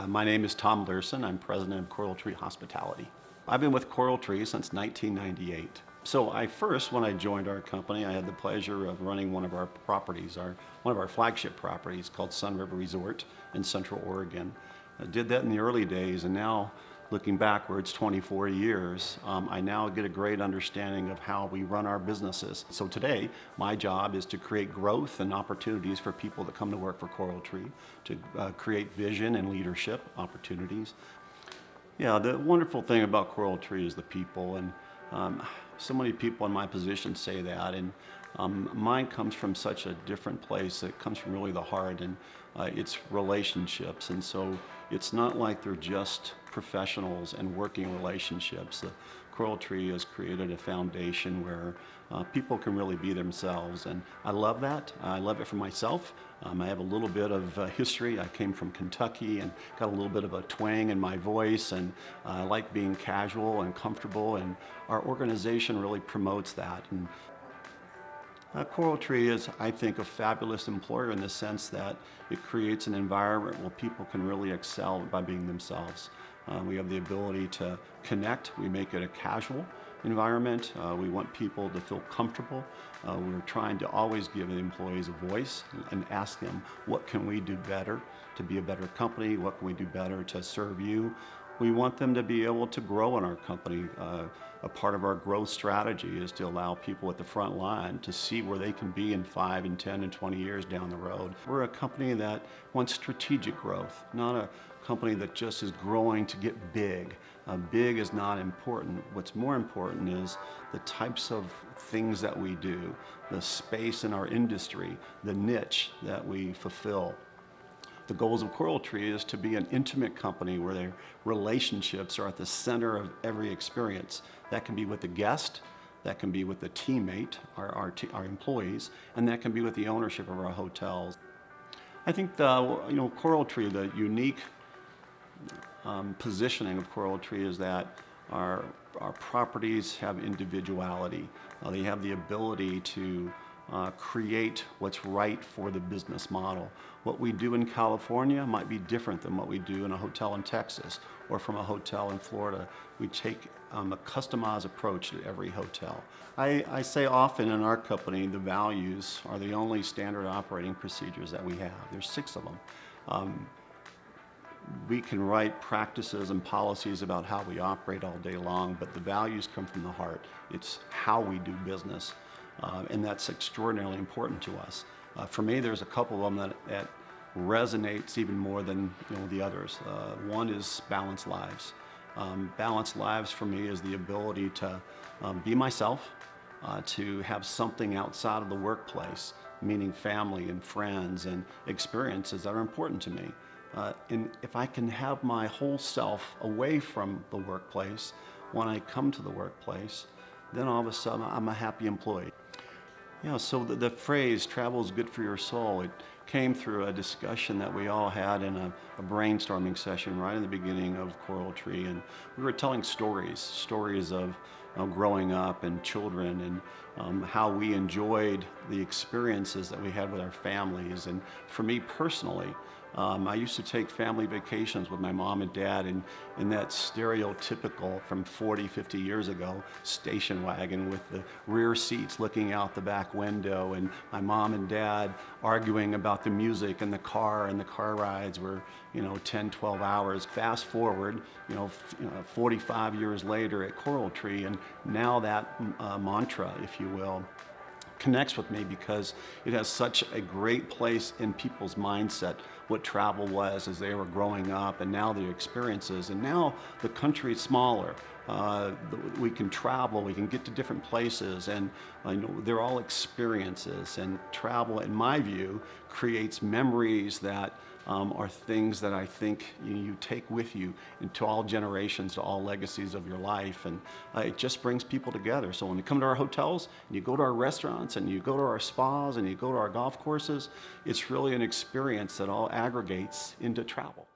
My name is Tom Luersen. I'm president of CoralTree Hospitality. I've been with CoralTree since 1998. So when I joined our company, I had the pleasure of running one of our properties, one of our flagship properties called Sun River Resort in Central Oregon. I did that in the early days, and now looking backwards 24 years, I now get a great understanding of how we run our businesses. So today, my job is to create growth and opportunities for people that come to work for CoralTree, to create vision and leadership opportunities. Yeah, the wonderful thing about CoralTree is the people, and so many people in my position say that, and mine comes from such a different place. It comes from really the heart, and it's relationships, and so it's not like they're just professionals and working relationships. CoralTree has created a foundation where people can really be themselves, and I love that. I love it for myself. I have a little bit of history. I came from Kentucky and got a little bit of a twang in my voice, and I like being casual and comfortable, and our organization really promotes that. And CoralTree is, I think, a fabulous employer in the sense that it creates an environment where people can really excel by being themselves. We have the ability to connect. We make it a casual environment. We want people to feel comfortable. We're trying to always give the employees a voice and ask them, what can we do better to be a better company? What can we do better to serve you? We want them to be able to grow in our company. A part of our growth strategy is to allow people at the front line to see where they can be in 5 and 10 and 20 years down the road. We're a company that wants strategic growth, not a company that just is growing to get big. Big is not important. What's more important is the types of things that we do, the space in our industry, the niche that we fulfill. The goals of CoralTree is to be an intimate company where their relationships are at the center of every experience. That can be with the guest, that can be with the teammate, our employees, and that can be with the ownership of our hotels. I think CoralTree, the unique positioning of CoralTree is that our properties have individuality. They have the ability to create what's right for the business model. What we do in California might be different than what we do in a hotel in Texas or from a hotel in Florida. We take a customized approach to every hotel. I say often in our company, the values are the only standard operating procedures that we have. There's 6 of them. We can write practices and policies about how we operate all day long, but the values come from the heart. It's how we do business. And that's extraordinarily important to us. For me, there's a couple of them that resonates even more than the others. One is balanced lives. Balanced lives for me is the ability to be myself, to have something outside of the workplace, meaning family and friends and experiences that are important to me. And if I can have my whole self away from the workplace when I come to the workplace, then all of a sudden I'm a happy employee. So the phrase, travel is good for your soul, it came through a discussion that we all had in a brainstorming session right in the beginning of CoralTree, and we were telling stories of growing up and children, and how we enjoyed the experiences that we had with our families. And for me personally, I used to take family vacations with my mom and dad in that stereotypical from 40, 50 years ago station wagon with the rear seats looking out the back window, and my mom and dad arguing about the music and the car rides were 10, 12 hours. Fast forward 45 years later at CoralTree, and now that mantra, if you will, connects with me because it has such a great place in people's mindset, what travel was as they were growing up, and now their experiences. And now the country is smaller. We can travel, we can get to different places, and they're all experiences. And travel, in my view, creates memories that are things that I think you take with you into all generations, to all legacies of your life, and it just brings people together. So when you come to our hotels, and you go to our restaurants, and you go to our spas, and you go to our golf courses, it's really an experience that all aggregates into travel.